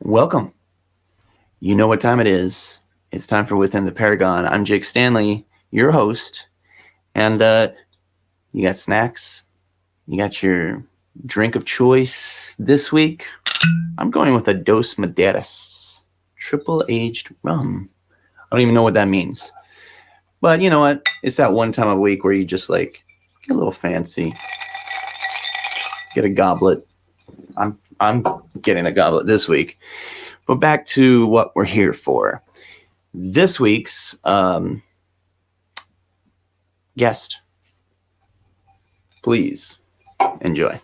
Welcome. You know what time it is. It's time for Within the Paragon. I'm Jake Stanley, your host. And you got snacks. You got your drink of choice this week. I'm going with a Dos Madeiras, triple aged rum. I don't even know what that means. But you know what? It's that one time a week where you just like get a little fancy. Get a goblet. I'm getting a goblet this week. But back to what we're here for. This week's guest. Please enjoy.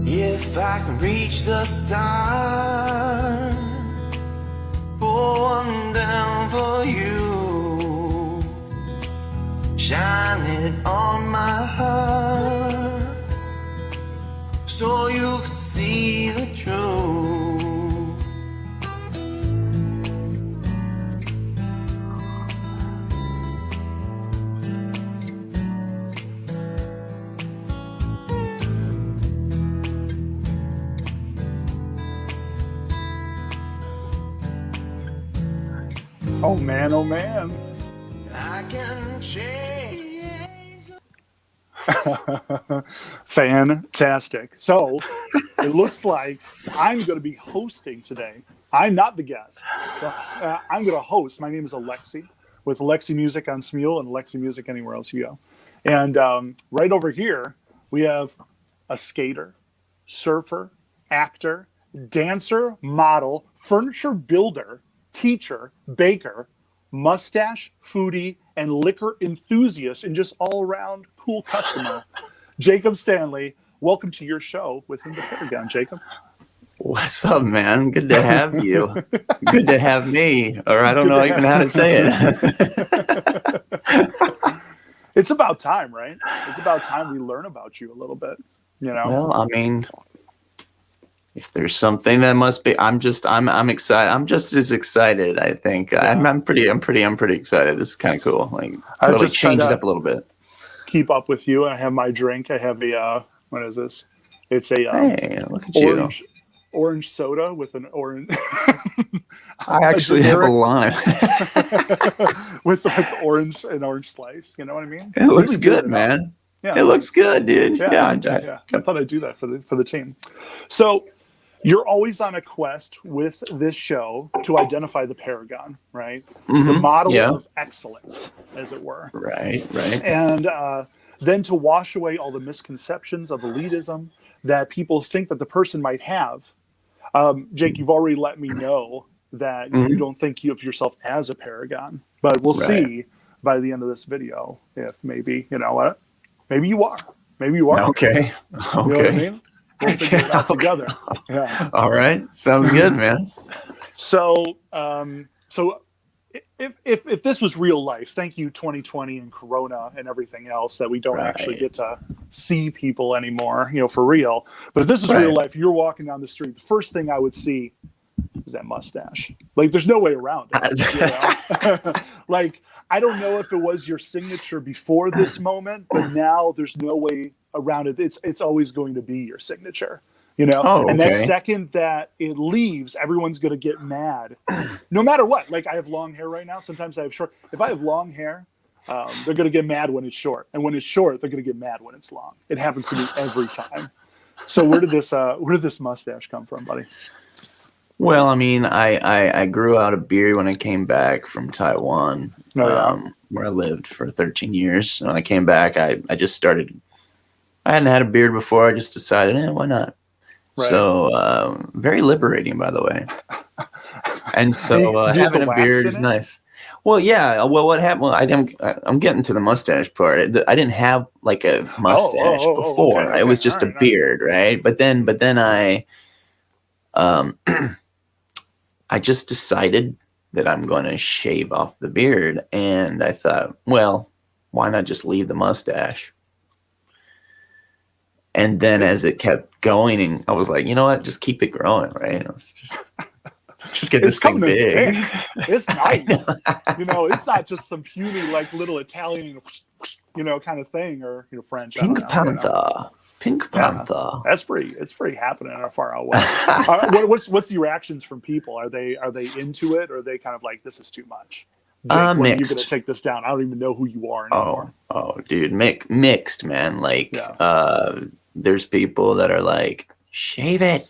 If I can reach the stars, pour one down for you, shine it on my heart, so you can see the truth. Oh man, oh man. I can change. Fantastic. So it looks like I'm going to be hosting today. I'm not the guest. I'm going to host. My name is Alexi with Alexi Music on Smule and Alexi Music anywhere else you go. And right over here, we have a skater, surfer, actor, dancer, model, furniture builder, teacher, baker, mustache, foodie, and liquor enthusiast, and just all-around cool customer, Jacob Stanley. Welcome to your show Within the Paragon, Jacob. What's up, man? Good to have you. Good to have me. Or I don't know even how to say it. It's about time, right? It's about time we learn about you a little bit, you know? Well, I mean, if there's something that must be, I'm excited. I'm just as excited, I think. Yeah. I'm pretty excited. This is kind of cool. Like, totally change it up a little bit. Keep up with you. I have my drink. I have a, what is this? It's a hey, look at orange soda with an orange. I actually have a lime. with orange slice. You know what I mean? It looks good, man. Yeah, it looks good, dude. Yeah. I thought I'd do that for the team. So you're always on a quest with this show to identify the paragon, right? Mm-hmm. The model of excellence, as it were. Right. And then to wash away all the misconceptions of elitism that people think that the person might have. Jake, you've already let me know that you don't think of yourself as a paragon, but we'll see by the end of this video if maybe, you know what? Maybe you are. Maybe you are. Okay. You know what I mean? We'll figure it out together. Yeah. All right. Sounds good, man. So if this was real life, thank you 2020 and Corona and everything else that we don't actually get to see people anymore, you know, for real. But if this is real life, you're walking down the street, the first thing I would see is that mustache. Like, there's no way around it. You know? Like, I don't know if it was your signature before this moment, but now there's no way around it. It's always going to be your signature, you know? Oh, okay. And that second that it leaves, everyone's going to get mad. No matter what. Like, I have long hair right now. Sometimes I have short. If I have long hair, they're going to get mad when it's short. And when it's short, they're going to get mad when it's long. It happens to me every time. So where did this mustache come from, buddy? Well, I mean, I grew out a beard when I came back from Taiwan, where I lived for 13 years. When I came back, I just started. I hadn't had a beard before. I just decided, why not? Right. So very liberating, by the way. And so having a beard is nice. Well, yeah. Well, what happened? Well, I'm getting to the mustache part. I didn't have like a mustache before. Okay. It was just a beard, right? But then I I just decided that I'm going to shave off the beard, and I thought, well, why not just leave the mustache? And then as it kept going, and I was like, you know what, just keep it growing, right? Just Just get It's this thing coming in big. thick. It's nice. It's not just some puny like little Italian, kind of thing, or French. I don't Pink know, Panther. Pink Yeah, Panther. it's pretty happening far out west. What's the reactions from people? Are they into it, or are they kind of like, this is too much? Jake, when are you gonna Mixed. take this down? I don't even know who you are anymore. Dude, mixed, man. Like, Yeah. there's people that are like, shave it.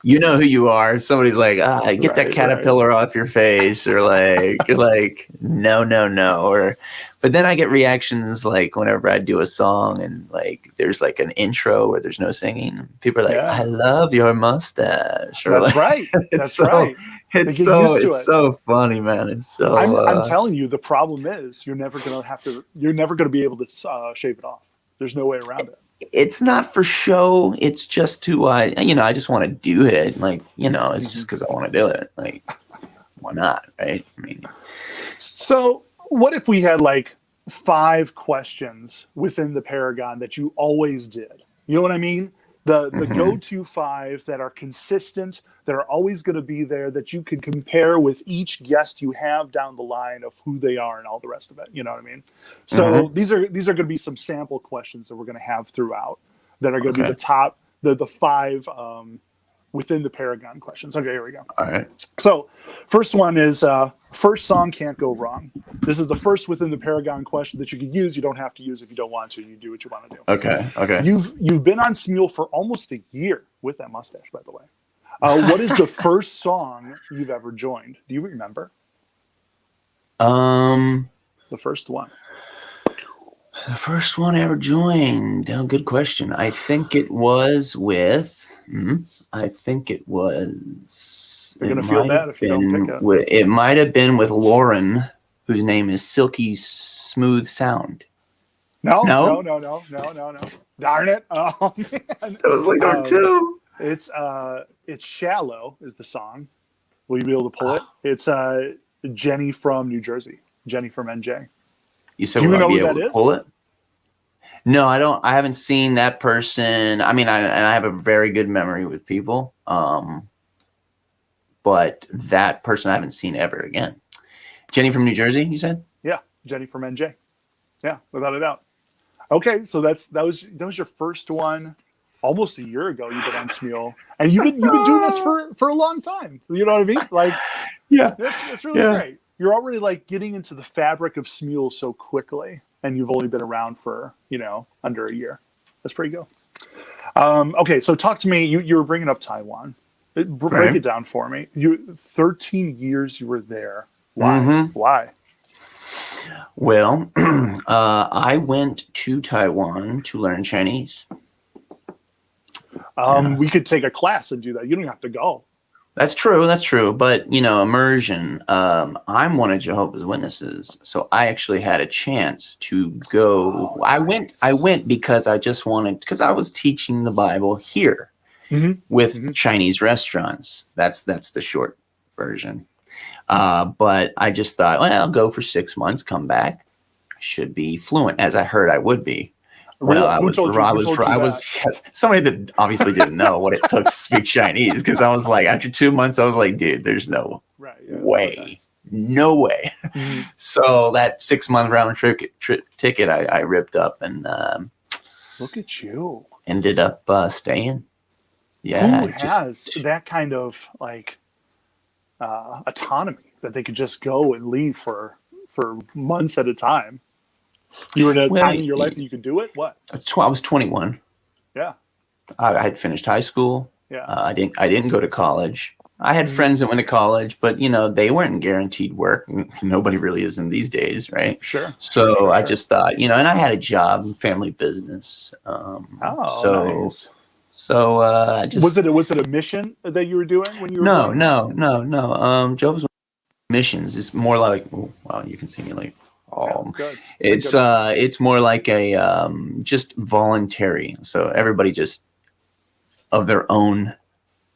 You know who you are. Somebody's like, get that caterpillar off your face, or like, no, or. But then I get reactions like whenever I do a song and like there's like an intro where there's no singing. People are like, I love your mustache. Or That's like, right. That's right. It's They get used to it. so funny, man. It's so. I'm telling you, the problem is you're never gonna be able to shave it off. There's no way around it. It's not for show. It's just to I just want to do it. Like, it's just because I want to do it. Like, why not, right? I mean, so what if we had like 5 questions within the Paragon that you always did? You know what I mean? The go-to 5 that are consistent, that are always going to be there, that you can compare with each guest you have down the line of who they are and all the rest of it. You know what I mean? So these are going to be some sample questions that we're going to have throughout that are going to be the top, the 5 within the Paragon questions. Okay, here we go. All right. So first one is first song can't go wrong. This is the first within the Paragon question that you can use. You don't have to use if you don't want to. You do what you want to do. Okay. You've been on Smule for almost a year with that mustache, by the way. What is the first song you've ever joined? Do you remember? The first one. The first one I ever joined. Oh, good question. I think it was with. I think it was. You're gonna feel bad if you don't pick it. It might have been with Lauren, whose name is Silky Smooth Sound. No. Darn it! Oh, man. That was like number 2. It's Shallow is the song. Will you be able to pull it? It's Jenny from New Jersey. Jenny from NJ. You said do you we're know gonna be who able that to is? pull it? No, I don't. I haven't seen that person. I mean, I have a very good memory with people. But that person I haven't seen ever again. Jenny from New Jersey, you said? Yeah, Jenny from NJ. Yeah, without a doubt. Okay, so that was your first one. Almost a year ago, you've been on Smule, and you've been doing this for a long time. You know what I mean? Like, yeah, that's really great. You're already like getting into the fabric of Smule so quickly, and you've only been around for under a year. That's pretty good. Okay, so talk to me. You were bringing up Taiwan. Break it down for me. 13 years you were there. Why? Why? Well, I went to Taiwan to learn Chinese. We could take a class and do that. You don't have to go. That's true. But, immersion, I'm one of Jehovah's Witnesses. So I actually had a chance to go. I went because I just wanted, because I was teaching the Bible here with Chinese restaurants. That's the short version. But I just thought, well, I'll go for 6 months, come back. I should be fluent, as I heard I would be. Well, I was somebody that obviously didn't know what it took to speak Chinese, because I was like, after 2 months, I was like, dude, there's no way. No way. So that 6-month round trip ticket, I ripped up and look at you. Ended up staying. Yeah. Who has that kind of like autonomy that they could just go and leave for months at a time? You were in a time in your life that you could do it? What? I was 21. Yeah. I had finished high school. Yeah. I didn't go to college. I had friends that went to college, but they weren't guaranteed work. Nobody really is in these days, right? Sure. So I just thought, and I had a job, family business. Nice. So I just was it a mission that you were doing when you were No. Jehovah's missions is more like, wow, you can see me like. Good. It's more like a just voluntary. So everybody just of their own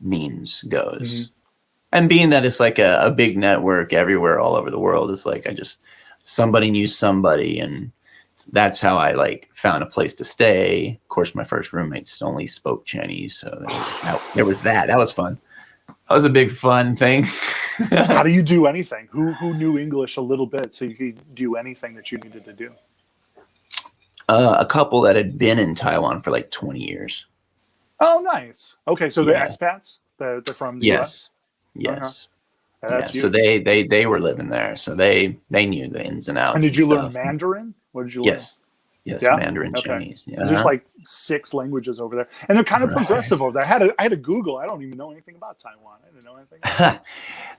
means goes. And being that it's like a big network everywhere all over the world, it's like somebody knew somebody, and that's how I like found a place to stay. Of course, my first roommates only spoke Chinese, so there was that. That was fun. That was a big fun thing. How do you do anything? Who knew English a little bit so you could do anything that you needed to do? A couple that had been in Taiwan for like 20 years. Oh, nice. Okay, so they're Yeah. expats. They're from the Yes, U.S. yes, That's yeah. So huge. they were living there, so they knew the ins and outs. And did you learn stuff. Mandarin? What did you learn? Yes, yes, Yeah? Mandarin Okay. Chinese. Yeah. 'Cause there's like 6 languages over there, and they're kind of Right. progressive over there. I had to Google. I don't even know anything about Taiwan. I didn't know anything.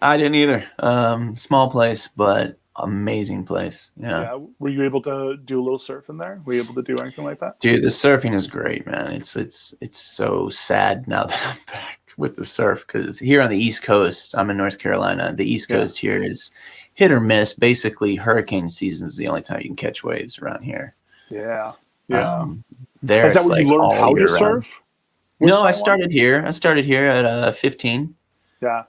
I didn't either. Small place, but amazing place. Yeah. Yeah. Were you able to do a little surfing there? Were you able to do anything like that? Dude, the surfing is great, man. It's so sad now that I'm back with the surf because here on the East Coast, I'm in North Carolina. The East Coast here is hit or miss. Basically, hurricane season is the only time you can catch waves around here. Yeah. Yeah. There, Is that it's where you like learned all how to year round. surf? No, I Taiwan? started here. I started here at 15. Yeah.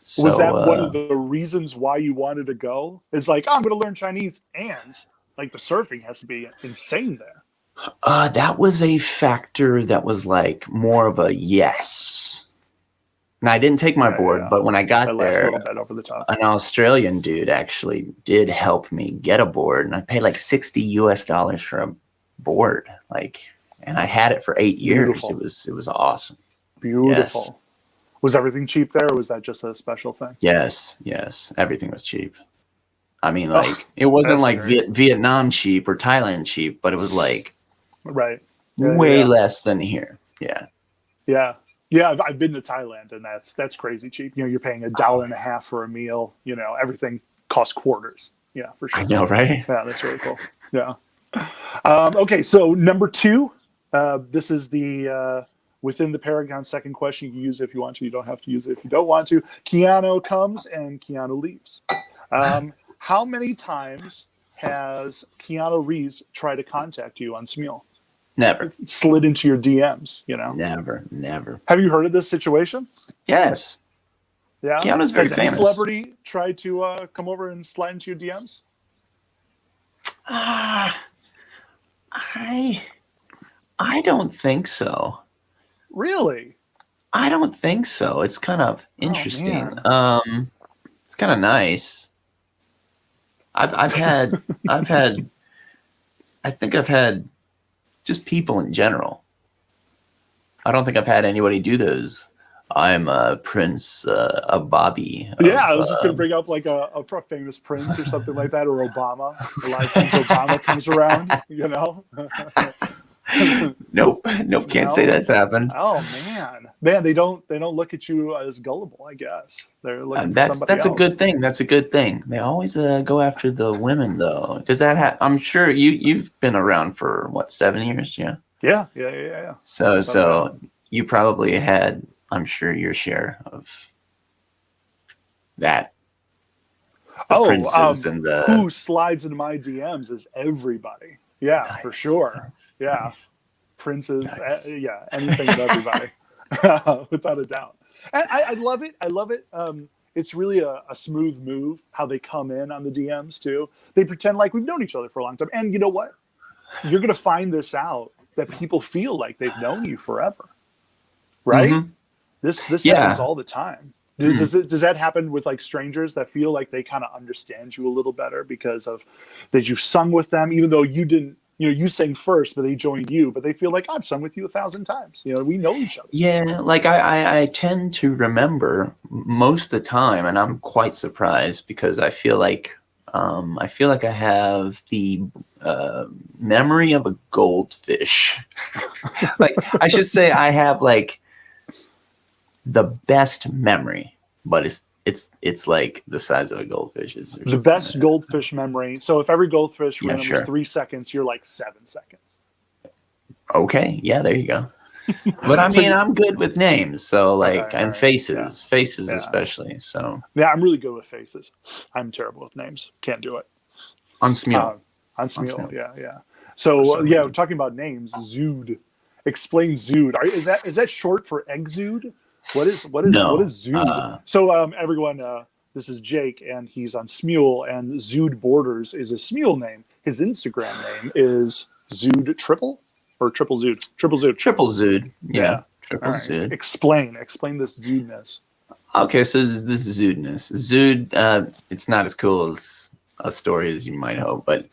So, Was that one of the reasons why you wanted to go? It's like, oh, I'm going to learn Chinese, and like the surfing has to be insane there. that was a factor that was like more of a yes. Now I didn't take my board, but when I got That last there, little bit over the top. an Australian dude actually did help me get a board, and I paid like $60 for a board, like, and I had it for 8 years. Beautiful. It was awesome. Beautiful. Yes. Was everything cheap there, or was that just a special thing? Yes, everything was cheap. I mean, like it wasn't that's like great. Vietnam cheap or Thailand cheap, but it was like Right. way Yeah. less than here. Yeah. Yeah. Yeah, I've been to Thailand, and that's crazy cheap. You know, you're paying $1.50 for a meal. You know, everything costs quarters. Yeah, for sure. I know, right? Yeah, that's really cool. Yeah. Okay, so number 2. This is the within the Paragon second question. You can use it if you want to. You don't have to use it if you don't want to. Keanu comes and Keanu leaves. How many times has Keanu Reeves tried to contact you on Smule? Never. Slid into your DMs, you know? Never. Have you heard of this situation? Yes. Yeah. Keanu's very Has any famous. celebrity tried to come over and slide into your DMs? I don't think so. Really? I don't think so. It's kind of interesting. man. It's kind of nice. I've had I think I've had just people in general. I don't think I've had anybody do those. I'm Prince of Bobby. Yeah, I was just going to bring up like a famous prince or something like that, or Obama. A lot of times Obama comes around, you know? Nope, can't say that's happened. Oh man, they don't look at you as gullible. I guess they're looking for somebody That's else. a good thing. That's a good thing. They always go after the women though, because I'm sure you've been around for what 7 years, yeah. Yeah. So you probably had, I'm sure, your share of that. The princes and the who slides into my DMs is everybody. Yeah, Nice. for sure. Nice. Yeah, Nice. princes. Nice. Yeah, anything and everybody, without a doubt. And I love it. I love it. It's really a smooth move how they come in on the DMs too. They pretend like we've known each other for a long time. And you know what? You're gonna find this out that people feel like they've known you forever, right? Mhm. This Yeah. happens all the time. Does that happen with like strangers that feel like they kind of understand you a little better because of that you've sung with them, even though you didn't, you sang first, but they joined you, but they feel like I've sung with you 1,000 times. You know, we know each other. Yeah, like I tend to remember most of the time, and I'm quite surprised because I feel like I have the memory of a goldfish. Like I should say I have like the best memory, but it's like the size of a goldfish's. The best goldfish memory. So if every goldfish ran sure. was 3 seconds, you're like 7 seconds. Okay, yeah, there you go. But I mean, I'm good with names, so like, Okay, and right. faces Yeah. especially. So Yeah, I'm really good with faces. I'm terrible with names. Can't do it. on Smule. On Smule, Smule. yeah. So some yeah, reason. talking about names, Zood. Explain Zood. Is that short for exude? What is No, Zood? So everyone, This is Jake, and he's on Smule, and Zood Borders is a Smule name. His Instagram name is Zood Triple or Triple Zood. Triple Zood. Triple Zood. Yeah. Triple All right. Zood. Explain this Zoodness. Okay, so this is Zoodness. Zood, it's not as cool as a story as you might hope, but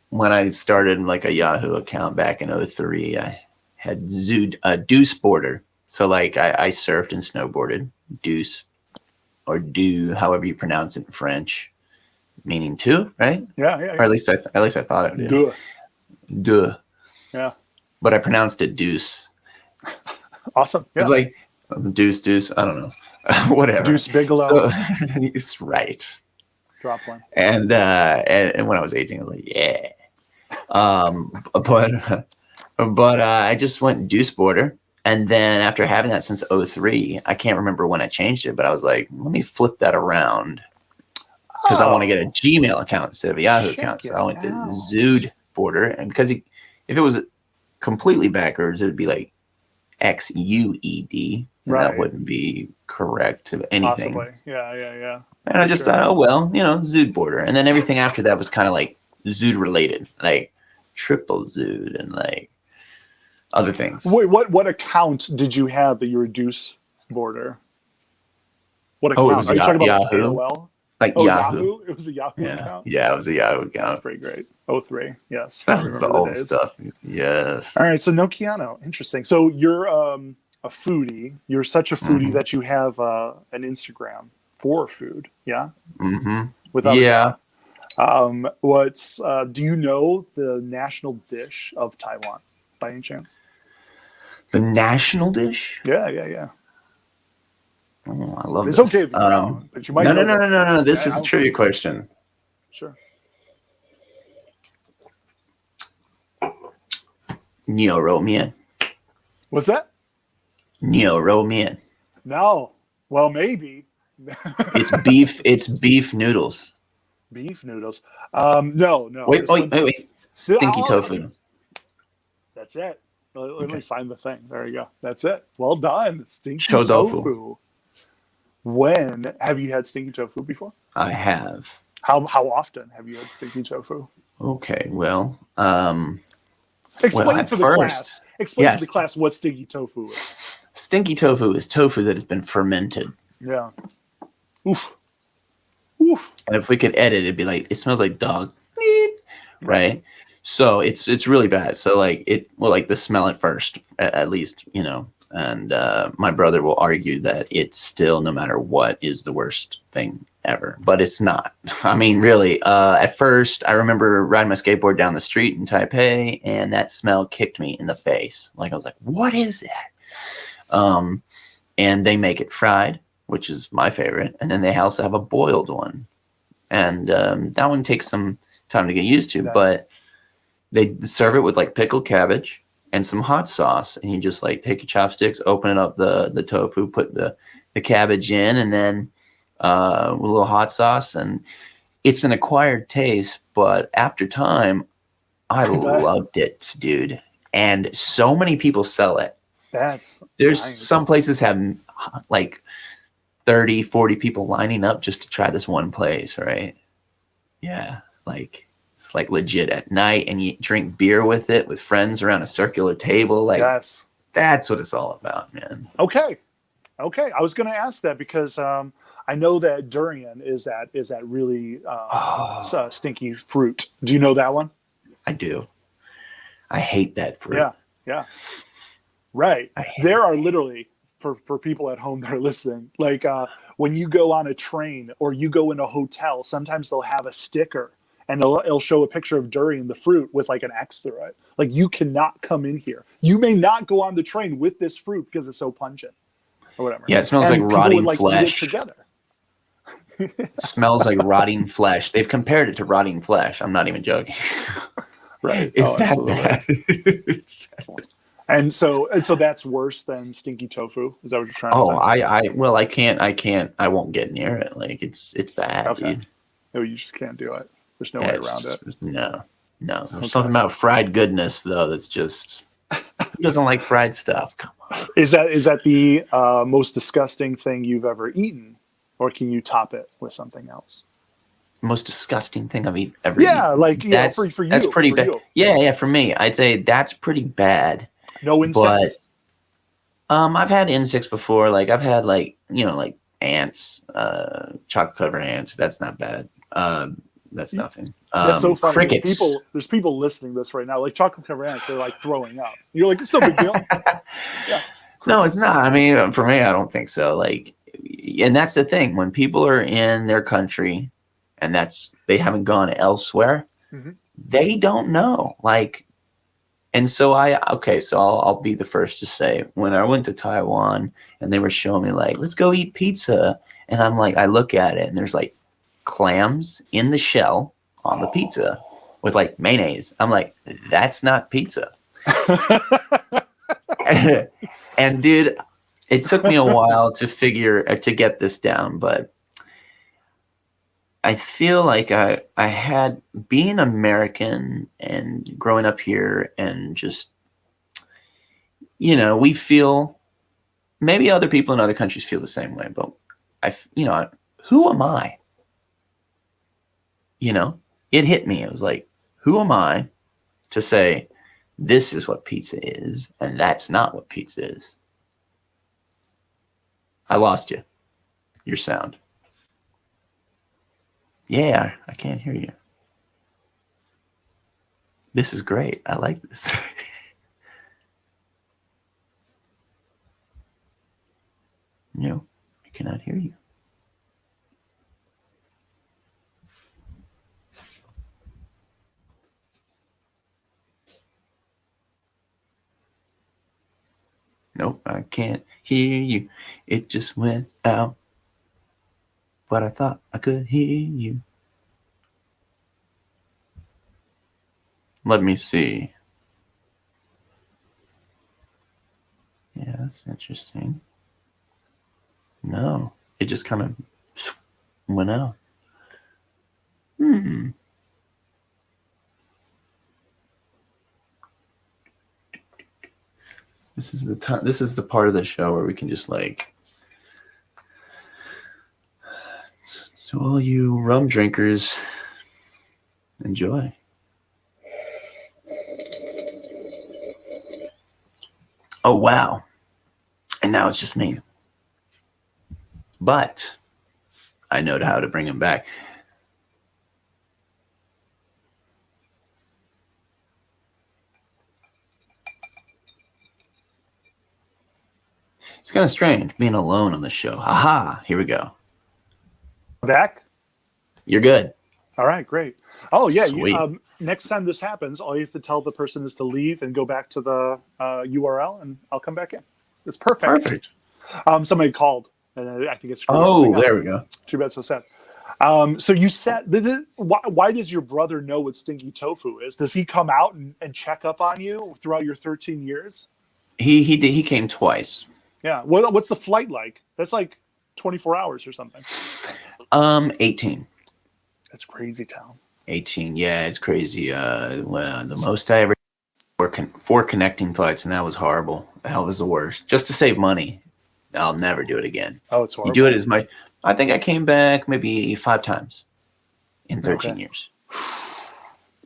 when I started like a Yahoo account back in 2003, I had Zood, Deuce Border. So like I surfed and snowboarded, Deuce, or do, however you pronounce it in French, meaning two, right? Yeah. Or at least I thought it did. Duh. Yeah. But I pronounced it Deuce. Awesome. Yeah. It's like Deuce. I don't know. Whatever. Deuce Bigelow. So, it's right. Drop one. And when I was 18, I was like, yeah. But I just went Deuce Border. And then after having that since 2003, I can't remember when I changed it, but I was like, let me flip that around because I want to get a Gmail account instead of a Yahoo account. So I went to Zood Border. And because if it was completely backwards, it would be like XUED. And that wouldn't be correct to anything. Possibly. Yeah. And I just thought, oh, well, Zood Border. And then everything after that was kind of like Zood related, like Triple Zood and like other things. Wait, what account did you have that you were Deuce Border? What account? It was Are you talking about Yahoo? AOL? Like Yahoo? It was a Yahoo Yeah. account? Yeah, it was a Yahoo account. That's pretty great. 03, yes. That was the old stuff. Yes. All right, so no Keanu. Interesting. So you're a foodie. You're such a foodie that you have an Instagram for food, yeah? Mm-hmm. Yeah. Do you know the national dish of Taiwan by any chance? The national dish? Yeah. Oh, I love It's this. okay if you don't, but you might No. know This is a trivia question. Sure. Neo roll mian. What's that? Neo roll mian. No. Well, maybe. It's beef noodles. Beef noodles. No. Wait. Stinky tofu. That's it. Let me find the thing. There you go. That's it. Well done. Stinky Tofu. tofu. When have you had stinky tofu before? I have. How often have you had stinky tofu? Okay, well, Explain for the class. Explain yes. to the class what stinky tofu is. Stinky tofu is tofu that has been fermented. Yeah. Oof. And if we could edit, it'd be like, it smells like dog. Right? So it's really bad. So like the smell at first, at least, and my brother will argue that it's still, no matter what, is the worst thing ever, but it's not. I mean, really, at first I remember riding my skateboard down the street in Taipei and that smell kicked me in the face. Like I was like, what is that? And they make it fried, which is my favorite. And then they also have a boiled one. And that one takes some time to get used to, but they serve it with like pickled cabbage and some hot sauce. And you just like take your chopsticks, open up the tofu, put the cabbage in, and then with a little hot sauce. And it's an acquired taste, but after time, I loved it, dude. And so many people sell it. There's nice. Some places have like 30, 40 people lining up just to try this one place, right? Yeah, like it's like legit at night, and you drink beer with it with friends around a circular table. Like that's what it's all about, man. Okay. I was going to ask that because I know that durian is that really stinky fruit. Do you know that one? I do. I hate that fruit. Yeah. Right. There are literally, for people at home that are listening, like when you go on a train or you go in a hotel, sometimes they'll have a sticker and it'll show a picture of durian, the fruit, with like an X through it. Like, you cannot come in here. You may not go on the train with this fruit because it's so pungent or whatever. Yeah, it smells like rotting flesh. Eat it together. It smells like rotting flesh. They've compared it to rotting flesh. I'm not even joking. Right. It's that bad. And so that's worse than stinky tofu. Is that what you're trying to say? I won't get near it. Like it's bad. Okay. Dude. No, you just can't do it. There's no way around it. No. There's something about fried goodness though that's just, who doesn't like fried stuff? Come on. Is that the most disgusting thing you've ever eaten or can you top it with something else? Most disgusting thing I've ever Yeah, eaten. like That's for you, that's pretty for bad. you. Yeah, for me, I'd say that's pretty bad. No But insects. I've had insects before. Like I've had like like ants, chocolate covered ants. That's not bad. That's nothing. That's so funny. Crickets. There's people listening to this right now, like chocolate covered ants. They're like throwing up. You're like, it's no big deal. Yeah. No, it's Crickets. not. I mean, for me, I don't think so. Like, and that's the thing when people are in their country, and they haven't gone elsewhere, Mhm. they don't know. Like, and so so I'll be the first to say when I went to Taiwan and they were showing me like, let's go eat pizza, and I'm like, I look at it and there's like clams in the shell on the pizza with like mayonnaise. I'm like, that's not pizza. And dude, it took me a while to get this down, but I feel like I had being American and growing up here and just we feel maybe other people in other countries feel the same way, but who am I? It hit me. It was like, who am I to say this is what pizza is and that's not what pizza is? I lost you. Your sound. Yeah, I can't hear you. This is great. I like this. No, I cannot hear you. Nope, I can't hear you. It just went out. But I thought I could hear you. Let me see. Yeah, that's interesting. No, it just kind of went out. This is the time. This is the part of the show where we can just like. So all you rum drinkers, enjoy. Oh wow! And now it's just me. But I know how to bring him back. It's kind of strange being alone on the show. Aha! Here we go. Back. You're good. All right, great. Oh yeah. Sweet. Next time this happens, all you have to tell the person is to leave and go back to the URL, and I'll come back in. It's perfect. Perfect. Somebody called, and I think it's screwed Oh, everything up. there we go. Too bad, so sad. So you said, why does your brother know what Stinky Tofu is? Does he come out and check up on you throughout your 13 years? He did. He came twice. Yeah. What's the flight like? That's like 24 hours or something. 18. That's crazy town. 18. Yeah, it's crazy. Well, the most I ever four connecting flights, and that was horrible. That was the worst. Just to save money. I'll never do it again. Oh, it's horrible. You do it as my. I think I came back maybe 5 times in 13 years,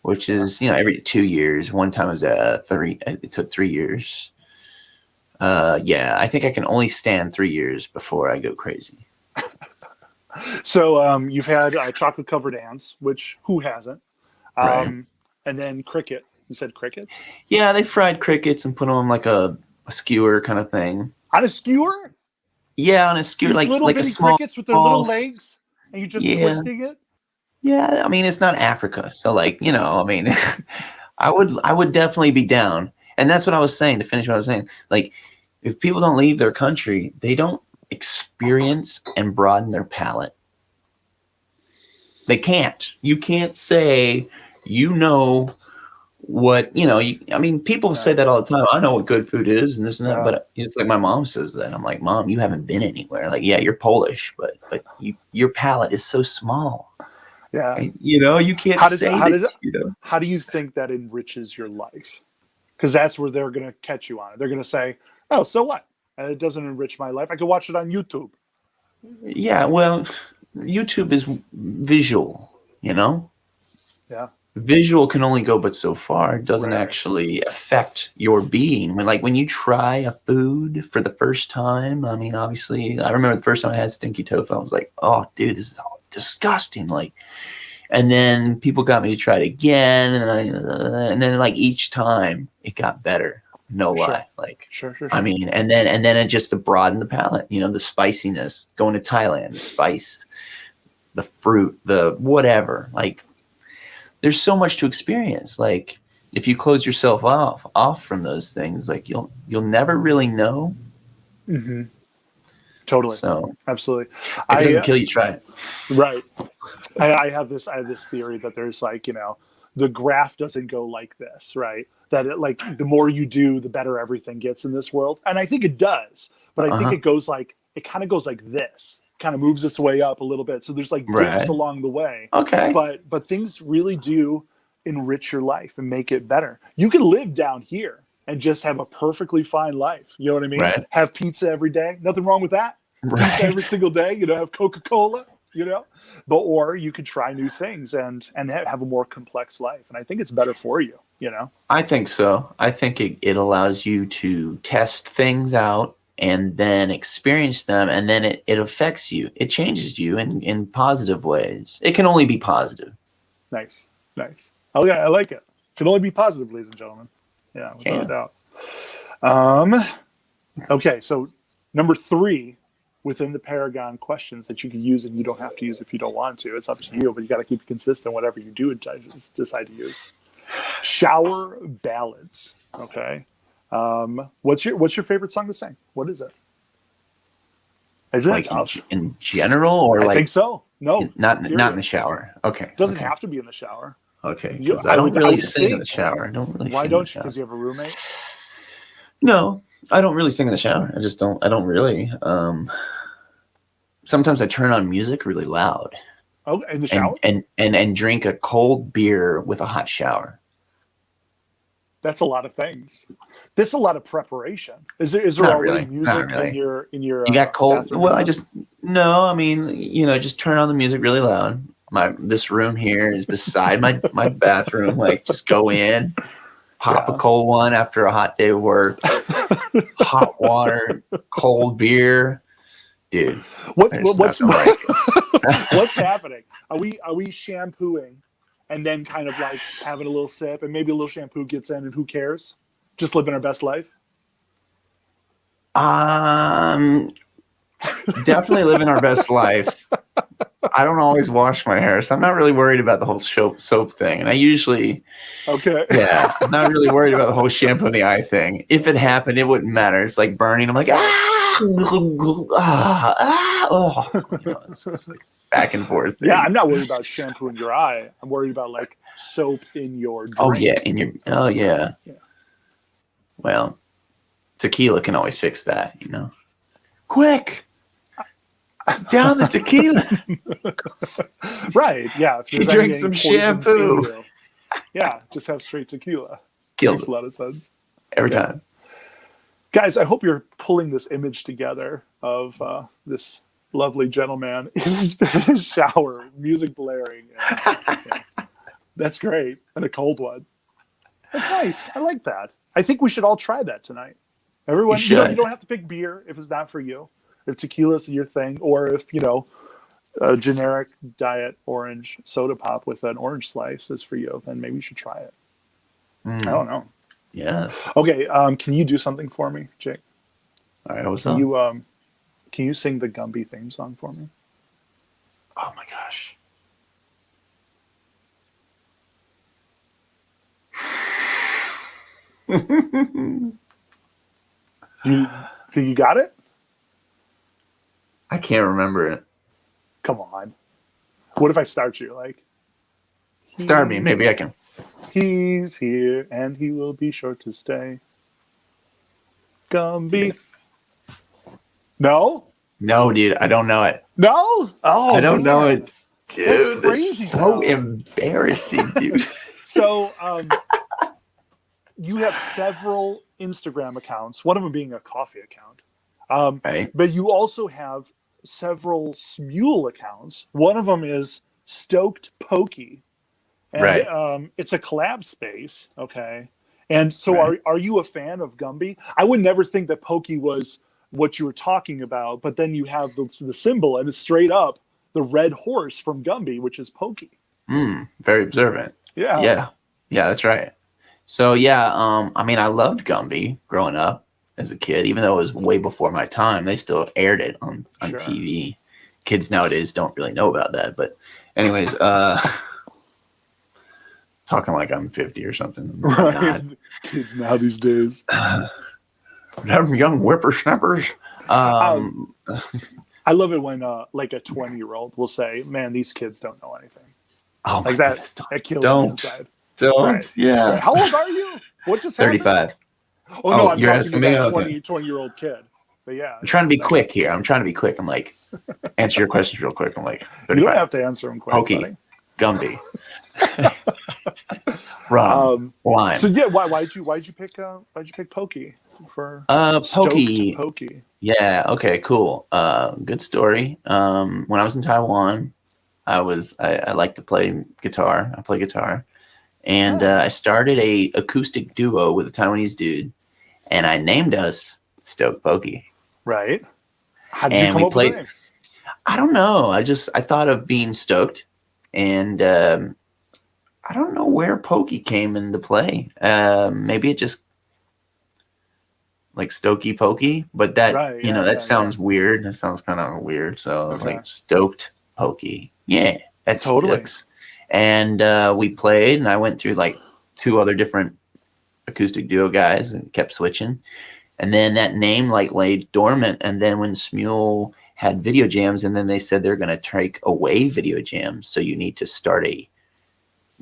which is every 2 years. One time was 3. It took 3 years. Yeah, I think I can only stand 3 years before I go crazy. So you've had chocolate covered ants, which who hasn't? Right. And then cricket. You said crickets? Yeah, they fried crickets and put them on like a skewer kind of thing. On a skewer? Yeah, on a skewer, These little like bitty a small crickets with their little legs, and you're just twisting it. Yeah, I mean it's not Africa, so I mean, I would definitely be down, and that's what I was saying to finish what I was saying. Like, if people don't leave their country, they don't experience and broaden their palate. They can't. You can't say what I mean, people say that all the time. I know what good food is and this and that, but it's like my mom says that. I'm like, Mom, you haven't been anywhere. Like, yeah, you're Polish, but your palate is so small. Yeah, and, you can't how do you think that enriches your life? Because that's where they're going to catch you on it. They're going to say, oh, so what? And it doesn't enrich my life. I could watch it on YouTube. Yeah, well, YouTube is visual, you know? Yeah. Visual can only go but so far. It doesn't Right. actually affect your being. When you try a food for the first time, I mean, obviously, I remember the first time I had stinky tofu, I was like, "Oh, dude, this is all disgusting." Like, and then people got me to try it again, and then like each time it got better. No Sure. lie, like. Sure. Sure. I Sure. mean, and then it just to broaden the palate, the spiciness, going to Thailand, the spice, the fruit, the whatever. Like, there's so much to experience. Like, if you close yourself off from those things, like you'll never really know. Hmm. Totally. So Absolutely. if it I doesn't kill you, try it. Right. I have this theory that there's like, the graph doesn't go like this, right? That it, like, the more you do, the better everything gets in this world. And I think it does, but I think Uh-huh. it kind of goes like this, kind of moves its way up a little bit. So there's like dips Right. along the way, Okay. but things really do enrich your life and make it better. You can live down here and just have a perfectly fine life. You know what I mean? Right. Have pizza every day. Nothing wrong with that. Pizza every Right. single day, have Coca-Cola, but or you could try new things and have a more complex life. And I think it's better for you. I think so. I think it allows you to test things out and then experience them, and then it affects you. It changes you in positive ways. It can only be positive. Nice. Nice. Oh yeah, I like it. Can only be positive, ladies and gentlemen. Yeah, without a Can. doubt. Okay, so number 3 within the Paragon questions that you can use, and you don't have to use if you don't want to. It's up to you, but you got to keep it consistent whatever you do decide to use. Shower ballads. Okay. What's your favorite song to sing? What is it? Isn't it Like tough? in general, or I like think so. No, not in period. the shower. Okay. Doesn't Okay. have to be in the shower. Okay. You, Because I don't I really would sing in the think. shower. I don't really Why sing in the don't you? shower. Because you have a roommate. No, I don't really sing in the shower. I just don't. I don't really. Sometimes I turn on music really loud Oh, in the and shower. and drink a cold beer with a hot shower. That's a lot of things. That's a lot of preparation. Is there Not already really. Not music really. in your You got cold. bathroom? Well, I just no. I mean, just turn on the music really loud. This room here is beside my bathroom. Like, just go in, pop a Yeah. cold one after a hot day of work. Hot water, cold beer, dude. There's What's nothing like it. what's happening? Are we shampooing and then kind of like having a little sip and maybe a little shampoo gets in and who cares? Just living our best life. Definitely living our best life. I don't always wash my hair, so I'm not really worried about the whole soap thing. And I usually, Okay. yeah, I'm not really worried about the whole shampoo in the eye thing. If it happened, it wouldn't matter. It's like burning. I'm like, oh, it's like back and forth. Yeah, I'm not worried about shampoo in your eye. I'm worried about like soap in your drink. Oh yeah, oh yeah. Yeah. Well, tequila can always fix that, Quick, down the tequila. Right. Yeah. If You there's drink any some poisons in shampoo. you, yeah, just have straight tequila. Kills Makes it a lot of sense. every Yeah. time. Guys, I hope you're pulling this image together of this lovely gentleman in his shower, music blaring. And, yeah. That's great. And a cold one. That's nice. I like that. I think we should all try that tonight. Everyone, You should. you don't have to pick beer if it's not for you. If tequila's your thing, or if, a generic diet orange soda pop with an orange slice is for you, then maybe you should try it. I don't know. Yes. Okay, can you do something for me, Jake? All right. What's Can up? you sing the Gumby theme song for me? Oh my gosh. You think you got it? I can't remember it. Come on. What if I start you like? Start me. Maybe I can. He's here and he will be sure to stay. Gumby. No? No, dude. I don't know it. No? Oh, I don't know man. it. Dude, crazy, that's so though. embarrassing, dude. So, you have several Instagram accounts, one of them being a coffee account. Right? But you also have several Smule accounts. One of them is Stoked Pokey, and Right. it's a collab space. Okay, and so Right. are you a fan of Gumby? I would never think that Pokey was what you were talking about, but then you have the symbol, and it's straight up the red horse from Gumby, which is Pokey. Very observant. Yeah, Yeah. Yeah, that's right. So yeah, I mean, I loved Gumby growing up as a kid, even though it was way before my time. They still aired it on sure. TV. Kids nowadays don't really know about that, but anyways, talking like I'm 50 or something. I'm really Right, not. kids now these days. Them young whippersnappers. Um, Um, I love it when like a 20-year-old will say, "Man, these kids don't know anything." oh my Like that. goodness! That kills me Don't, inside. don't. Right. Yeah. Right. How old are you? What just happened? 35. Oh no, Oh, I'm you're talking to asking me? that Okay. 20-year-old kid. But yeah, I'm trying to be same. quick here. I'm trying to be quick. I'm like, answer your questions real quick. I'm like, You don't 35. have to answer them quick, Pokey, buddy. Gumby, rum, lime. So yeah, why'd you pick Pokey for Stoked Pokey. Pokey? Yeah. Okay. Cool. Good story. When I was in Taiwan, I like to play guitar. I play guitar, and Oh, I started a acoustic duo with a Taiwanese dude, and I named us Stoke Pokey. right. How did you And come we up with the played. name? I don't know. I thought of being stoked, and I don't know where Pokey came into play. Maybe it just like Stokey Pokey, but that Right. Yeah. that Yeah. Yeah. sounds weird. That sounds kind of weird. So I was Okay. like stoked Pokey. Yeah, that Totally. sticks. And we played, and I went through like two other different acoustic duo guys and kept switching. And then that name like lay dormant. And then when Smule had video jams, and then they said they're going to take away video jams, so you need to start a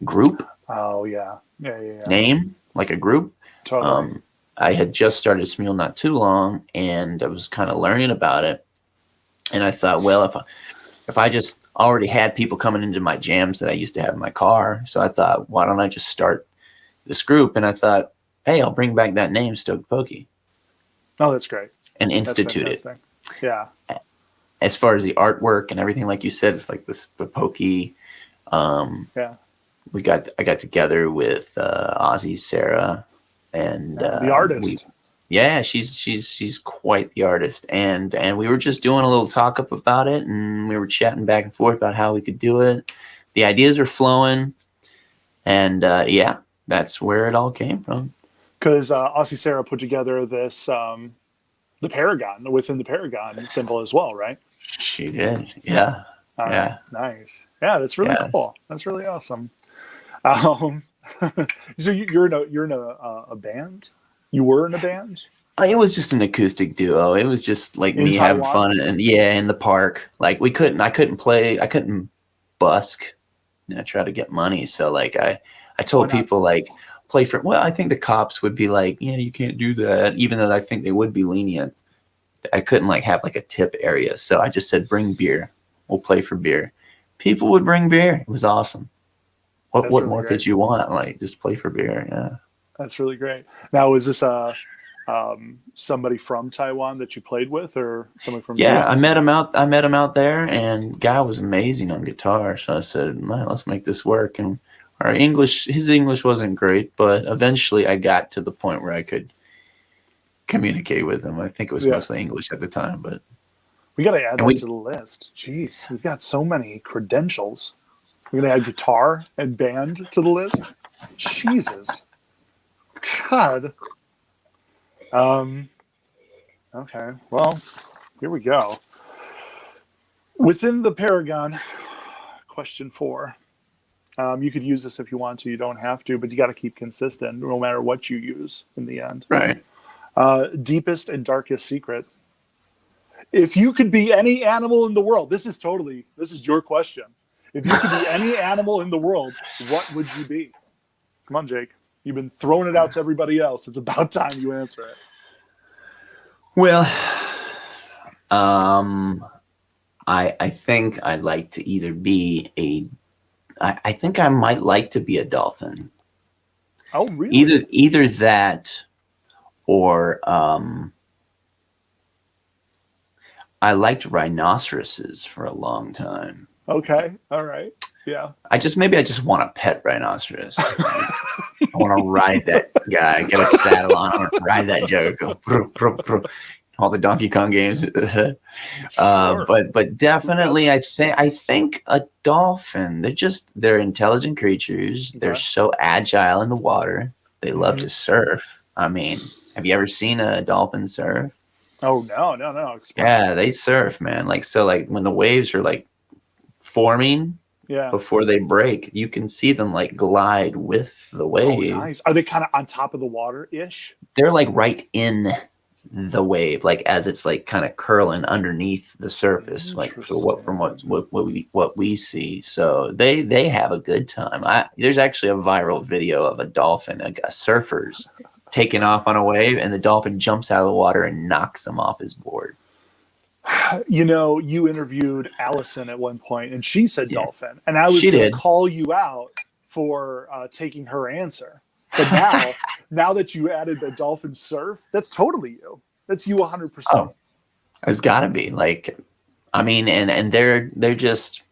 group Oh yeah. Yeah. Yeah. Yeah. name, like a group. Totally. I had just started Smule not too long, and I was kind of learning about it. And I thought, well, if I just already had people coming into my jams that I used to have in my car, so I thought, why don't I just start this group? And I thought, hey, I'll bring back that name, Stoke Pokey, Oh, that's great. and That's institute it. fantastic. Yeah. As far as the artwork and everything, like you said, it's like the Pokey. Yeah. I got together with Ozzy, Sarah, and The artist. she's quite the artist, and we were just doing a little talk up about it, and we were chatting back and forth about how we could do it. The ideas are flowing, and yeah, that's where it all came from. Because Aussie Sarah put together this the Paragon within the Paragon symbol as well, right? She did, yeah, yeah, Nice. Yeah, that's really yeah. cool. That's really awesome. Um, so you're in a band. You were in a band It was just an acoustic duo. It was just like in me having Taiwan. fun, and yeah, in the park. Like I couldn't busk, try to get money. So like I told Why not? people like play for. Well, I think the cops would be like, yeah, you can't do that, even though I think they would be lenient. I couldn't like have like a tip area, so I just said bring beer. We'll play for beer. People would bring beer. It was awesome. That's What really more great. could you want? Like just play for beer. Yeah. That's really great. Now, is this somebody from Taiwan that you played with, or somebody from the Yeah, U.S.? I met him out there, and guy was amazing on guitar. So I said, "Man, let's make this work." And his English wasn't great, but eventually I got to the point where I could communicate with him. I think it was Yeah, mostly English at the time, but we got to add and that we to the list. Jeez, we've got so many credentials. We're gonna add guitar and band to the list. Jesus, God. Okay, well, here we go. Within the Paragon, question 4. You could use this if you want to. You don't have to, but you got to keep consistent no matter what you use in the end. right. Deepest and darkest secret. If you could be any animal in the world, this is your question. If you could be any animal in the world, what would you be? Come on, Jake. You've been throwing it out to everybody else. It's about time you answer it. Well, I think I'd like to either be I think I might like to be a dolphin. Oh, really? Either that, or I liked rhinoceroses for a long time. Okay. All right. Yeah. I just want a pet rhinoceros. Like, I want to ride that guy, get a saddle on, him, ride that joke, go, all the Donkey Kong games. Sure. But definitely, I think a dolphin. They're intelligent creatures. They're Okay. so agile in the water. They love Mhm. to surf. I mean, have you ever seen a dolphin surf? Oh no. Explain. Yeah, they surf, man. Like when the waves are like forming Yeah. before they break, you can see them like glide with the Oh, wave. nice. Are they kind of on top of the water ish? They're like right in the wave, like as it's like kind of curling underneath the surface, like from what we see. So they have a good time. There's actually a viral video of a dolphin, a surfer's taking off on a wave, and the dolphin jumps out of the water and knocks him off his board. You know, you interviewed Allison at one point, and she said Yeah. dolphin, and I was She going to did. call you out for taking her answer. But now that you added the dolphin surf, that's totally you. That's you 100%. Oh, it's got to be like, I mean, and they're just,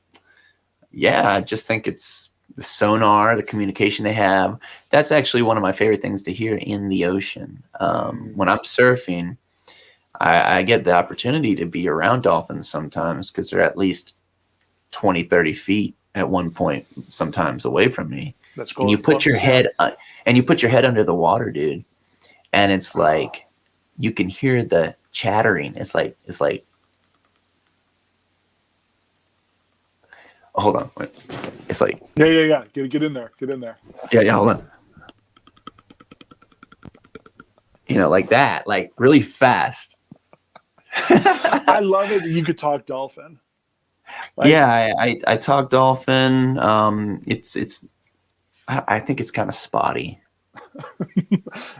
yeah. I just think it's the sonar, the communication they have. That's actually one of my favorite things to hear in the ocean. When I'm surfing, I get the opportunity to be around dolphins sometimes because they're at least 20, 30 feet at one point, sometimes away from me. That's cool. And you put your head under the water, dude, and it's like you can hear the chattering. It's like oh, hold on, wait. It's like Yeah. Get in there. yeah, hold on. You know, like that, like really fast. I love it that you could talk dolphin. Like, Yeah, I talk dolphin. I think it's kind of spotty.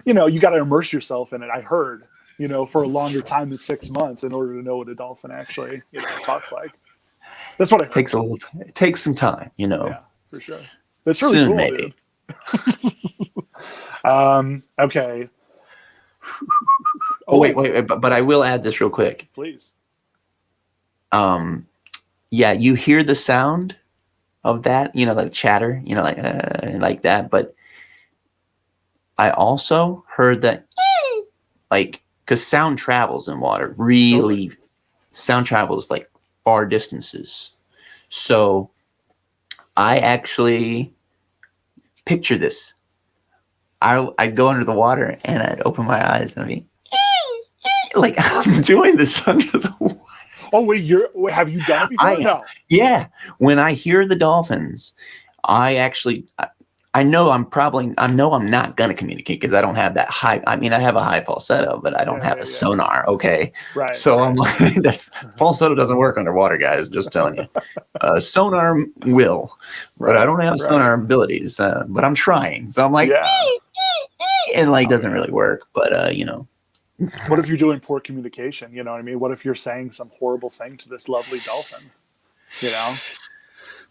you know, you got to immerse yourself in it. I heard, you know, for a longer time than 6 months in order to know what a dolphin actually, you know, talks like. That's what I heard. It takes some time, you know. Yeah, for sure. That's really Soon, cool, maybe. dude. Okay. Oh wait, but I will add this real quick. Please. Yeah, you hear the sound of that, you know, like chatter, you know, like that. But I also heard that, like, because sound travels in water, really, sound travels like far distances. So I actually picture this. I'd go under the water and I'd open my eyes and I'd be like, I'm doing this under the water. Oh wait, have you done it before? No. Yeah. When I hear the dolphins, I know I'm not gonna communicate because I don't have that high. I mean, I have a high falsetto, but I don't have a sonar. Okay. Right. So I'm like, that's falsetto doesn't work underwater, guys. Just telling you. Sonar will, but I don't have sonar abilities. But I'm trying. So I'm like, and like doesn't really work. But you know. What if you're doing poor communication? You know what I mean? What if you're saying some horrible thing to this lovely dolphin? You know?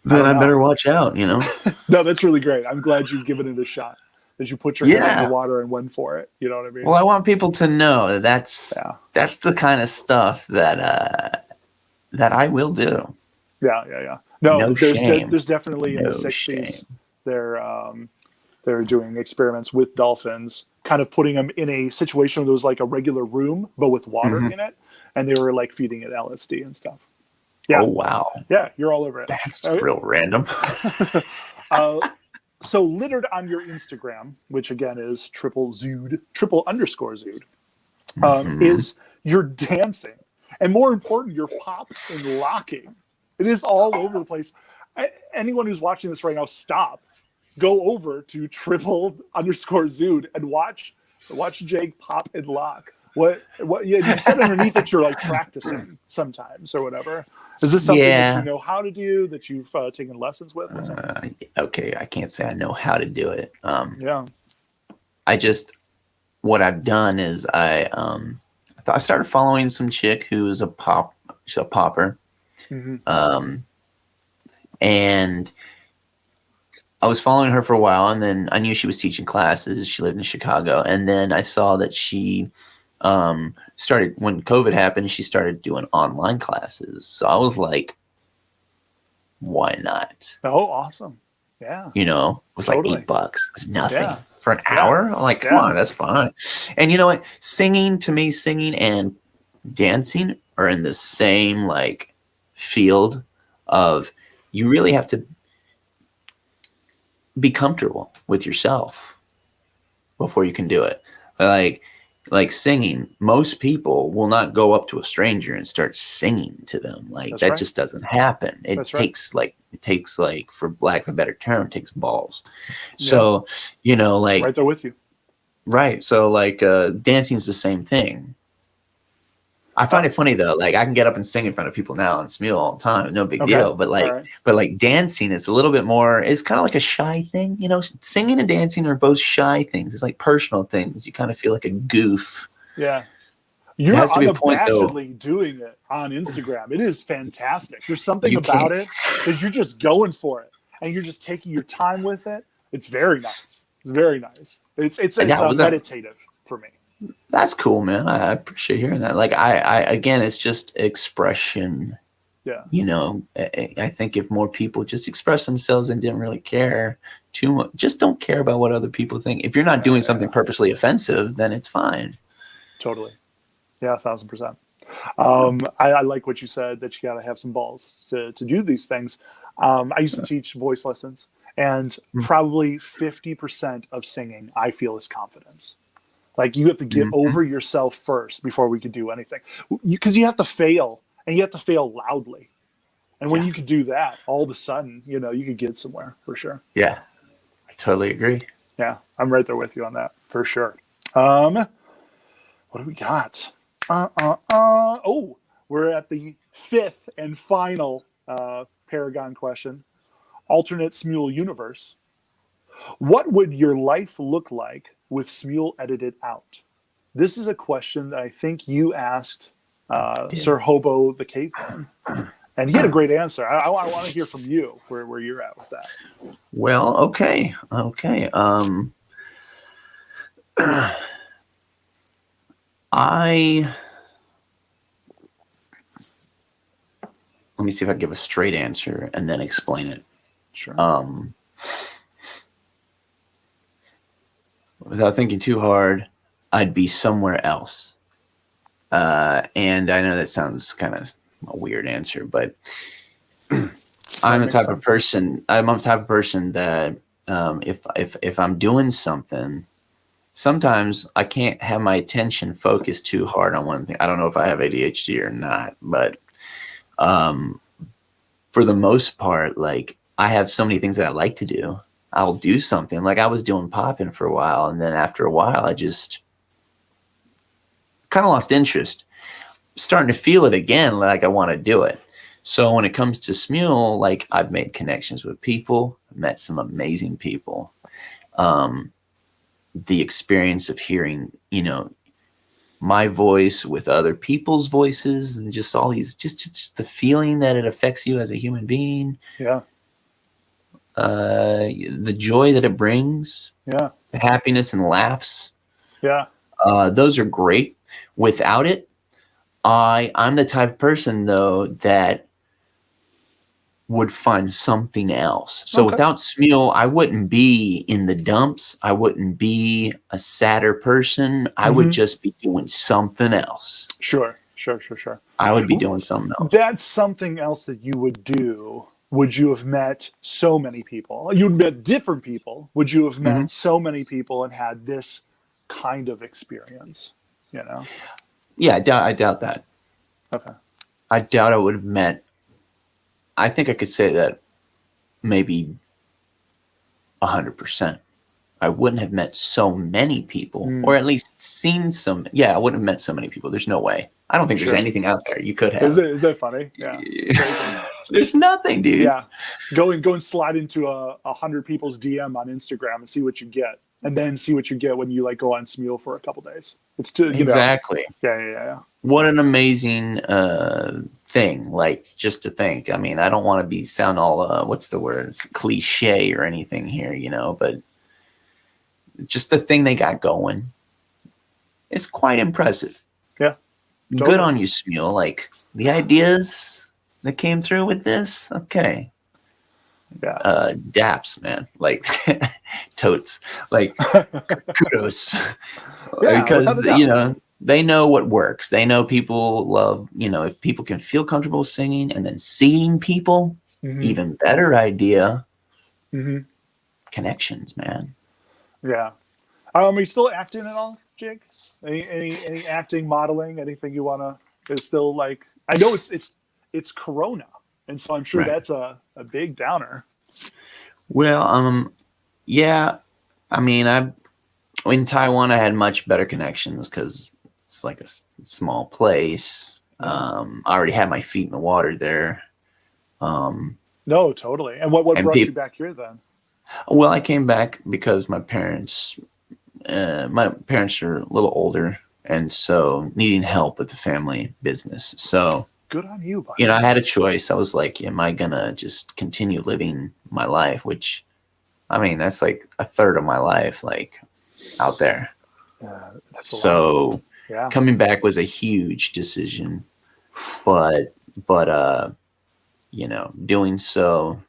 Then I better watch out, you know? No, that's really great. I'm glad you've given it a shot. That you put your head in the water and went for it. You know what I mean? Well, I want people to know that's the kind of stuff that I will do. Yeah. No, there's definitely in the 60s shame. They're doing experiments with dolphins, kind of putting them in a situation that was like a regular room, but with water in it. And they were like feeding it LSD and stuff. Yeah. Oh, wow. Yeah, you're all over it. That's real random. So littered on your Instagram, which again is _zood, is your dancing. And more important, your pop and locking. It is all over the place. Anyone who's watching this right now, stop. Go over to _zood and watch Jake pop and lock. What you said underneath that you're like practicing sometimes or whatever. Is this something that you know how to do, that you've taken lessons with? Okay, I can't say I know how to do it. What I've done is I started following some chick who's a popper. And I was following her for a while, and then I knew she was teaching classes. She lived in Chicago, and then I saw that she started when COVID happened. She started doing online classes. So I was like, why not? Oh, awesome. Yeah. You know, it was Totally. like $8. It was nothing Yeah. for an Yeah. hour. I'm like, come Yeah. on, that's fine. And you know what? Singing and dancing are in the same like field of you really have to be comfortable with yourself before you can do it. Like singing, most people will not go up to a stranger and start singing to them. Like That's that right. just doesn't happen. It That's right. takes like, for lack of a better term, it takes balls. So, you know, like Right there with you. right. So like dancing's the same thing. I find it funny though. Like I can get up and sing in front of people now and Smule all the time, no big Okay. deal. But All right. like dancing is a little bit more. It's kind of like a shy thing, you know. Singing and dancing are both shy things. It's like personal things. You kind of feel like a goof. Yeah. You're has to be a point, though. unabashedly doing it on Instagram. It is fantastic. There's something You about can't- it that you're just going for it and you're just taking your time with it. It's very nice. It's very nice. It's meditative for me. That's cool, man. I appreciate hearing that. Like I again, it's just expression. Yeah. You know, I think if more people just express themselves and didn't really care too much, just don't care about what other people think. If you're not doing something purposely offensive, then it's fine. Totally. Yeah, 1,000%. I like what you said, that you got to have some balls to do these things. I used to teach voice lessons, and probably 50% of singing, I feel, is confidence. Like you have to get over yourself first before we can do anything. Because you have to fail, and you have to fail loudly. And when you can do that, all of a sudden, you know, you could get somewhere for sure. Yeah, I totally agree. Yeah, I'm right there with you on that for sure. What do we got? Oh, we're at the fifth and final Paragon question. Alternate Smule universe. What would your life look like with Smule edited out? This is a question that I think you asked Sir Hobo the Caveman. And he had a great answer. I want to hear from you where you're at with that. Well, okay. Let me see if I can give a straight answer and then explain it. Sure. Without thinking too hard, I'd be somewhere else. And I know that sounds kind of a weird answer, but I'm the type of person that if I'm doing something, sometimes I can't have my attention focused too hard on one thing. I don't know if I have ADHD or not, but for the most part, like I have so many things that I like to do. I'll do something. Like I was doing popping for a while, and then after a while, I just kind of lost interest. Starting to feel it again, like I want to do it. So when it comes to Smule, like I've made connections with people, met some amazing people. The experience of hearing, you know, my voice with other people's voices, and just all these, just the feeling that it affects you as a human being. Yeah. The joy that it brings. Yeah. The happiness and laughs. Yeah. Those are great. Without it, I'm the type of person though that would find something else. So without Smule, I wouldn't be in the dumps. I wouldn't be a sadder person. I would just be doing something else. Sure. I would be doing something else. That's something else that you would do. Would you have met so many people? You'd met different people. Would you have met so many people and had this kind of experience? You know? Yeah, I doubt that. Okay. I doubt I would have met. I think I could say that maybe 100%. I wouldn't have met so many people, or at least seen some. Yeah, I wouldn't have met so many people. There's no way. I don't think there's anything out there you could have. Is that funny? Yeah. It's crazy. There's nothing, dude. Yeah. Go and slide into 100 people's DM on Instagram and see what you get. And then see what you get when you like go on Smule for a couple days. It's exactly. Yeah. What an amazing thing! Like just to think. I mean, I don't want to sound all what's the word? It's cliche or anything here, you know. But just the thing they got going, it's quite impressive. Yeah. Good Totally. on you, Smule. Like the ideas that came through with this, okay. Yeah. Daps, man. Like totes. Like kudos. Yeah, without Because a doubt. they know what works. They know people love, if people can feel comfortable singing and then seeing people, Mm-hmm. even better idea. Mm-hmm. Connections, man. Yeah. Are you still acting at all, Jake? Any acting, modeling, anything you wanna is still like I know it's Corona, and so I'm sure Right. that's a big downer. Well, yeah. I mean, in Taiwan I had much better connections because it's like a small place. I already had my feet in the water there. No, totally. And what And brought you people, back here then? well, I came back because my parents are a little older, and so needing help with the family business. So, Good on you, buddy. I had a choice. I was like, am I gonna just continue living my life? Which, I mean, that's like a third of my life, like out there. That's a lot. So Yeah. coming back was a huge decision, but doing so,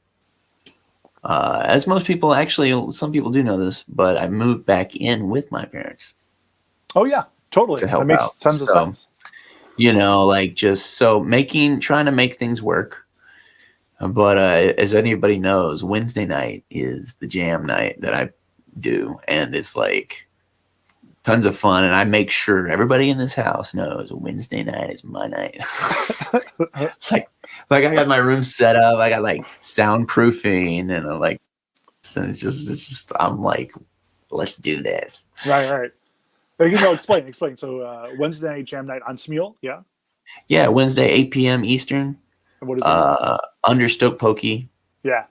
as most people actually, some people do know this, but I moved back in with my parents Oh yeah, totally. to That help makes out. tons of So, sense. like just so trying to make things work. But as anybody knows, Wednesday night is the jam night that I do, and it's like tons of fun. And I make sure everybody in this house knows Wednesday night is my night. like I got my room set up. I got like soundproofing, and and it's just I'm like, let's do this. Right. Explain. So Wednesday night jam night on Smule, yeah. Yeah, Wednesday 8 p.m. Eastern. And what is it? Under Stoke Pokey. Yeah.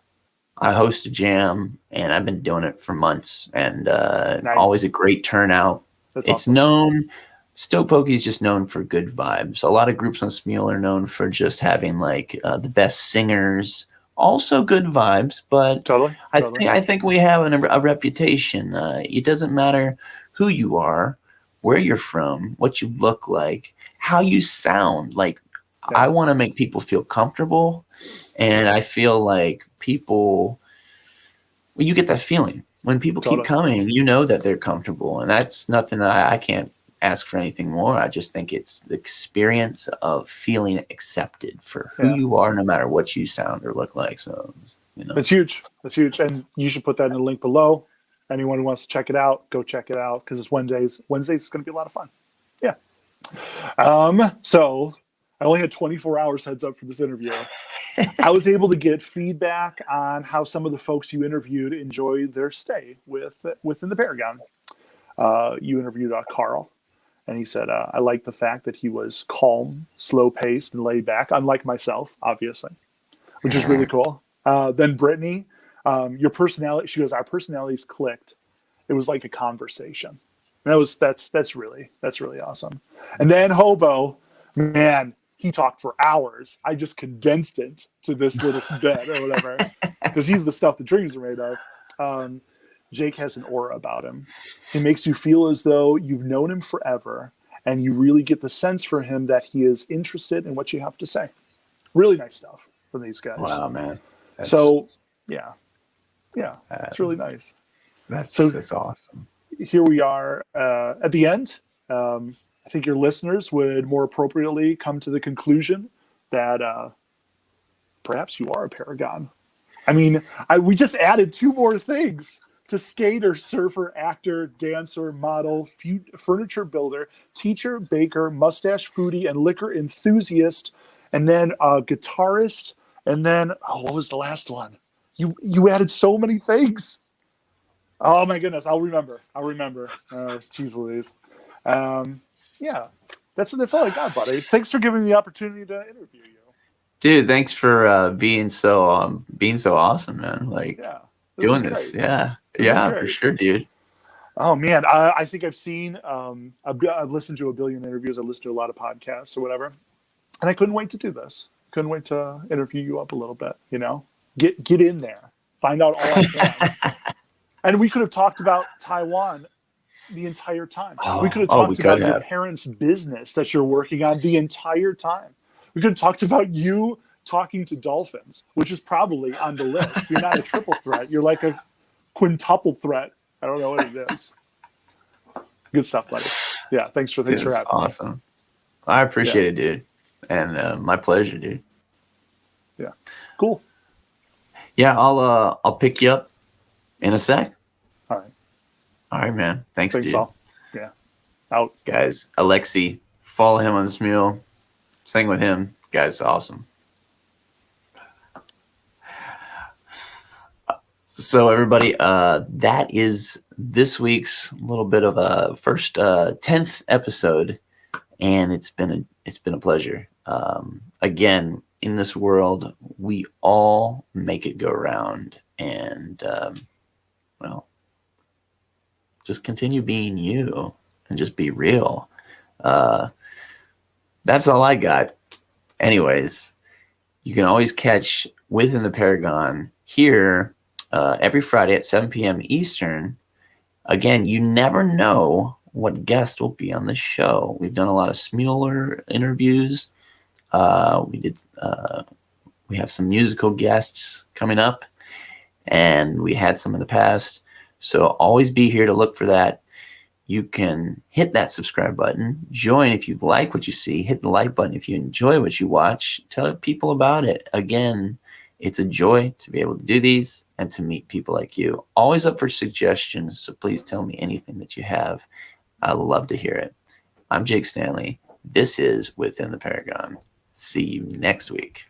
I host a jam, and I've been doing it for months, and Nice. always a great turnout. That's It's awesome. known, Stoke Pokey is just known for good vibes. A lot of groups on Smule are known for just having like the best singers, also good vibes. But Totally. I think we have a reputation. It doesn't matter who you are, where you're from, what you look like, how you sound. Like I want to make people feel comfortable. And I feel like people, well, you get that feeling when people keep coming, that they're comfortable. And that's nothing I can't ask for anything more. I just think it's the experience of feeling accepted for who you are, no matter what you sound or look like. So, It's huge. That's huge. And you should put that in the link below. Anyone who wants to check it out, go check it out because it's Wednesdays. Wednesdays is going to be a lot of fun. Yeah. So I only had 24 hours heads up for this interview. I was able to get feedback on how some of the folks you interviewed enjoyed their stay within the Paragon. You interviewed Carl, and he said, I like the fact that he was calm, slow-paced, and laid back, unlike myself, obviously, which is really cool. Then Brittany, your personality, she goes, our personalities clicked. It was like a conversation. And that's really awesome. And then Hobo, man, he talked for hours. I just condensed it to this little bit or whatever, because he's the stuff the dreams are made of. Jake has an aura about him. He makes you feel as though you've known him forever, and you really get the sense for him that he is interested in what you have to say. Really nice stuff from these guys. Wow, man. Yeah, it's really nice. That's awesome. Here we are at the end. I think your listeners would more appropriately come to the conclusion that perhaps you are a paragon. I mean, we just added 2 more things to skater, surfer, actor, dancer, model, furniture builder, teacher, baker, mustache foodie, and liquor enthusiast, and then guitarist, and then, what was the last one? You added so many things. Oh my goodness, I'll remember. Jeez Louise. Yeah, that's all I got, buddy. Thanks for giving me the opportunity to interview you. Dude, thanks for being so awesome, man. Like doing this. Yeah, for sure, dude. Oh man, I think I've seen. I've listened to a billion interviews. I've listened to a lot of podcasts or whatever, and I couldn't wait to do this. Couldn't wait to interview you up a little bit. Get in there, find out all I can. And we could have talked about Taiwan the entire time. Oh, we could have oh, we talked about could your have. parents' business that you're working on the entire time. We could have talked about you talking to dolphins, which is probably on the list. You're not a triple threat. You're like a quintuple threat. I don't know what it is. Good stuff, buddy. Yeah, thanks for Dude, having it's me. awesome. I appreciate it, dude. And my pleasure, dude. Yeah, cool. Yeah, I'll pick you up in a sec. All right. All right, man. Thanks, Thanks dude. all. Yeah. Out. Guys, Alexi, follow him on this mule. Sing with him. Guy's awesome. So everybody, that is this week's little bit of a first 10th episode, and it's been a pleasure. Again, in this world, we all make it go round, and well, just continue being you and just be real. That's all I got. Anyways, you can always catch Within the Paragon here every Friday at 7 p.m. Eastern. Again, you never know what guest will be on the show. We've done a lot of Smueller interviews. We have some musical guests coming up, and we had some in the past. So always be here to look for that. You can hit that subscribe button, join if you like what you see, hit the like button if you enjoy what you watch, tell people about it. Again, it's a joy to be able to do these and to meet people like you. Always up for suggestions, so please tell me anything that you have. I love to hear it. I'm Jake Stanley. This is Within the Paragon. See you next week.